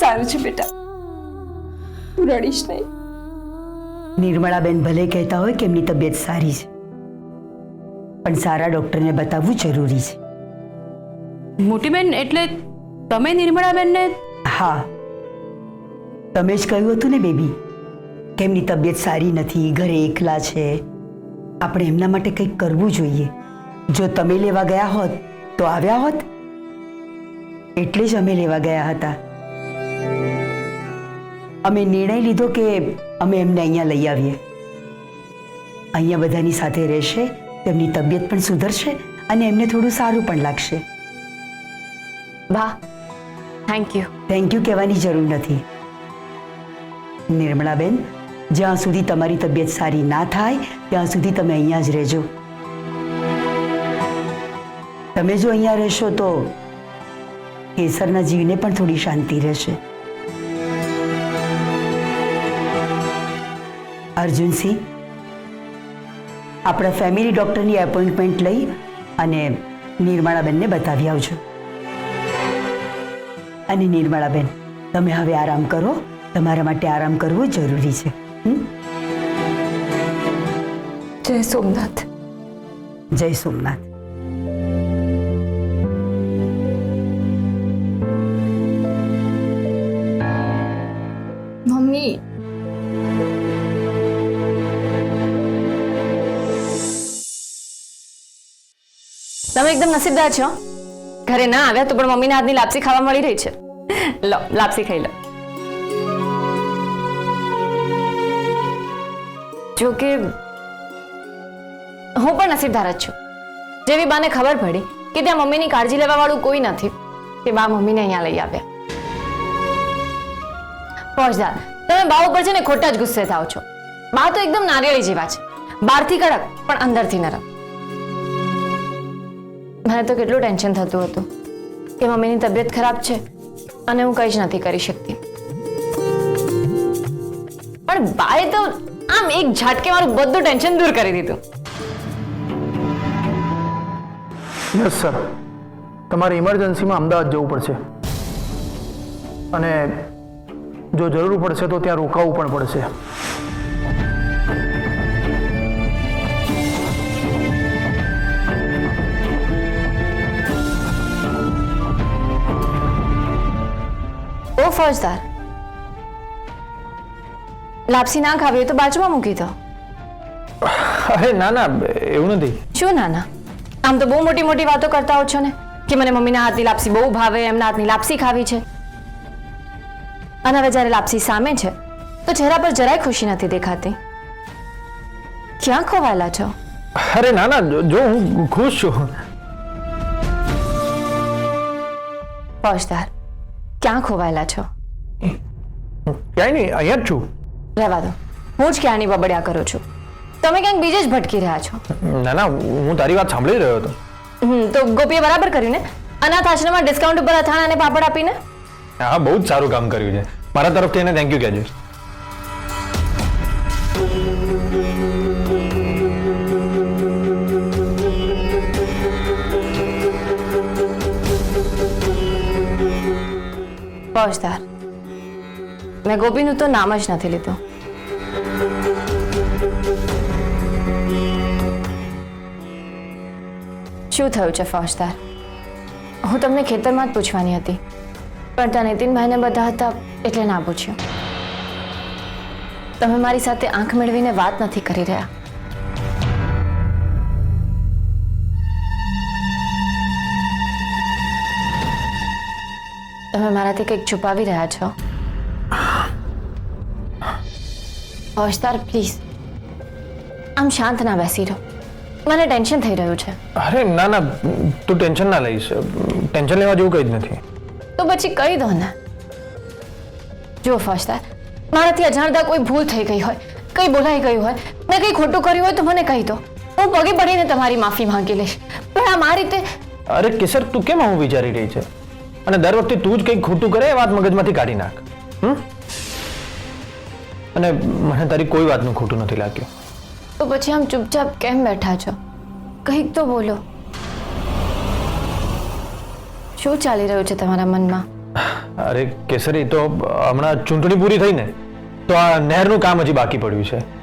સારું છે બેટા, તું રડીશ નહીં. નિર્મળાબેન ભલે કહેતા હોય કે એમની તબિયત સારી છે, પણ સારા ડોક્ટરને બતાવવું જરૂરી છે. મોટી બેન એટલે તમે નિર્મળાબેનને? હા, તમે જ કહ્યું હતું ને બેબી કે એમની તબિયત સારી નથી, ઘરે એકલા છે, આપણે એમના માટે કંઈક કરવું જોઈએ. જો તમે લેવા ગયા હોત તો આવ્યા હોત, એટલે જ અમે લેવા ગયા હતા. અમે નિર્ણય લીધો કે અમે એમને અહીંયા લઈ આવીએ. અહીંયા બધાની સાથે રહેશે, તેમની તબિયત પણ સુધરશે અને એમને થોડું સારું પણ લાગશે. વાહ, થેન્ક યુ. થેન્ક યુ કહેવાની જરૂર નથી. નિર્મળાબેન, જ્યાં સુધી તમારી તબિયત સારી ના થાય ત્યાં સુધી તમે અહીંયા જ રહેજો. તમે જો અહીંયા રહેશો તો કેસરના જીવને પણ થોડી શાંતિ રહેશે. અર્જુનસિંહ, આપણા ફેમિલી ડોક્ટરની એપોઇન્ટમેન્ટ લઈ અને નિર્મળાબેનને બતાવી આવજો. અને નિર્મળાબેન, તમે હવે આરામ કરો. તમારા માટે આરામ કરવો જરૂરી છે. જય સોમનાથ. જય સોમનાથ. મમ્મી, તમે એકદમ નસીબદાર છો. ઘરે ના આવ્યા તો પણ મમ્મીના હાથની લાપસી ખાવા મળી રહી છે. લો, લાપસી ખાઈ લો. જો કે હું પણ નસીબદાર જ છું. જેવી બાને ખબર પડી કે ત્યાં મમ્મીની કાળજી લેવા વાળું કોઈ નથી, તે બા મમ્મીને અહીંયા લઈ આવ્યા. ફોજદાર, તમે બા ઉપર છે ને ખોટા જ ગુસ્સે થાવ છો. બા તો એકદમ નારિયેળી જેવા છે, બહારથી કડક પણ અંદરથી નરમ. મને તો કેટલું ટેન્શન થતું હતું કે મમ્મીની તબિયત ખરાબ છે અને હું કંઈ જ નથી કરી શકતી. પણ બાએ તો આમ એક ઝાટકે મારું બધું ટેન્શન દૂર કરી દીધું. યસ સર, તમારે ઇમરજન્સીમાં અમદાવાદ જવું પડશે અને જો જરૂર પડશે તો ત્યાં રોકાવું પણ પડશે. ઓ ફોજદાર, લાપસી ના ખાવી હોય તો બાજુમાં મૂકી દો. અરે ના ના, એવું નથી. શું નાના? આમ તો બહુ મોટી મોટી વાતો કરતા હો છો ને કે મને મમ્મીના હાથની લાપસી બહુ ભાવે, એમના હાથની લાપસી ખાવી છે. અને હવે જ્યારે લાપસી સામે છે તો ચહેરા પર જરાય ખુશી નથી દેખાતી. ક્યાં ખોવાયેલા છો? અરે ના ના, જો હું ખુશ છું. ફોજદાર, ક્યાં ખોવાયેલા છો? ક્યાંય નહીં, અહીંયા જ છું. રહેવા દો, હું જ ક્યાંની બબડ્યા કરું છું. તમે ક્યાંક બીજે જ ભટકી રહ્યા છો. ના ના, હું તારી વાત સાંભળી રહ્યો હતો. તો ગોપીએ બરાબર કર્યું ને, અનાથ આશ્રમમાં ડિસ્કાઉન્ટ ઉપર અથાણા અને પાપડ આપીને. હા, બહુ જ સારું કામ કર્યું છે. મારા તરફથી એને થેન્ક યુ કહેજો. ફોજદાર, મેં ગોપીનું તો નામ જ નથી લીધું. શું થયું છે ફોજદાર? હું તમને ખેતરમાં જ પૂછવાની હતી, પણ ત્યાં નીતિનભાઈને બધા હતા એટલે ના પૂછ્યું. તમે મારી સાથે આંખ મેળવીને વાત નથી કરી રહ્યા. તમે મારાથી કંઈક છુપાવી રહ્યા છો. ફોજદાર, પ્લીઝ આમ શાંત ના બેસી રહો. મને ટેન્શન થઈ રહ્યું છે. અરે ના ના, તું ટેન્શન ના લઈશ. ટેન્શન લેવા જેવું કંઈ જ નથી. તો પછી કહી દો ને. જો ફોજદાર, મારાથી અજાણતા કોઈ ભૂલ થઈ ગઈ હોય, કંઈ બોલાઈ ગયું હોય, મેં કંઈ ખોટું કર્યું હોય તો મને કહી દો. હું પગે પડીને તમારી માફી માંગી લઈશ. પણ આમ આ રીતે... અરે કેસર, તું કેમ આવું વિચારી રહી છે? અને દર વખતે તું જ કંઈક ખોટું કરે એ વાત મગજમાંથી કાઢી નાખ. અને મને તારી કોઈ વાતનું ખોટું નથી લાગ્યું. તો પછી આમ ચૂપચાપ કેમ બેઠા છો? કંઈક તો બોલો. શું ચાલી રહ્યું છે તમારા મનમાં? અરે કેસરી, તો હમણાં ચૂંટણી પૂરી થઈ ને, તો આ નહેરનું કામ હજી બાકી પડ્યું છે.